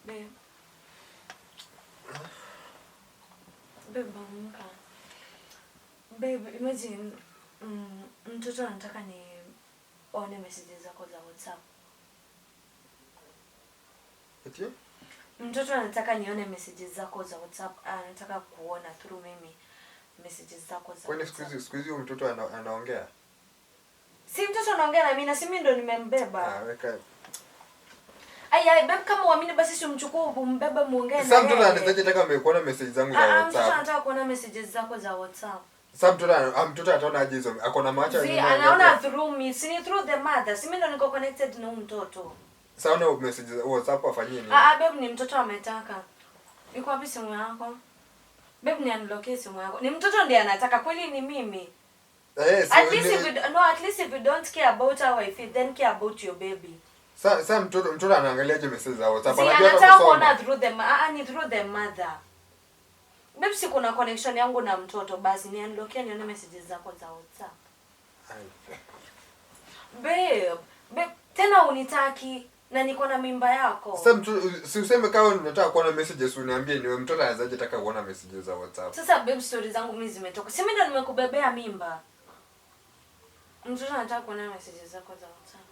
Babe. Babe, amka. Babe, imagine mtoto anataka ni one messages zako za WhatsApp. Eti? Mtoto anataka nione messages zako za WhatsApp. Anataka kuona through mimi messages zako za WhatsApp. Kwani siku hizi mtoto anaongea? Si mtoto anaongea na mimi na si mimi ndo nimembeba. Weka. Ai babe, kama uamini basi si umchukue umbebe muongee naye. Sasa mtoto anataka nataka kuona message zangu za WhatsApp. Mtoto anataka kuona messages zako za WhatsApp. Sasa mtoto ataona aje hizo? Ako na macho ni anaona through me, si through the mother. Si mimi ndo niko connected na mtoto. Sasa una messages WhatsApp afanyie nini? Babe, ni mtoto ametaka. Iko wapi simu yako? Babe, ni unlock simu yako. Ni mtoto ndiye anataka, kweli ni mimi. At least if you don't care about how I feel, then care about your baby. Sasa mtoto anaangaliaje message za WhatsApp? Anataka kuona through the ni through the mother. Babe, si kuna connection yangu na mtoto, basi ni unlock nione messages zako za WhatsApp. Babe, tena unitaki na niko na mimba yako. Sasa si useme kama unataka kuona messages uniambie niwe mtoto anawezaje taka kuona messages za WhatsApp. Sasa babe, stories zangu mimi zimetoka. Si mimi ndo nimekubebea mimba. Mtoto anataka kuona messages zako za WhatsApp.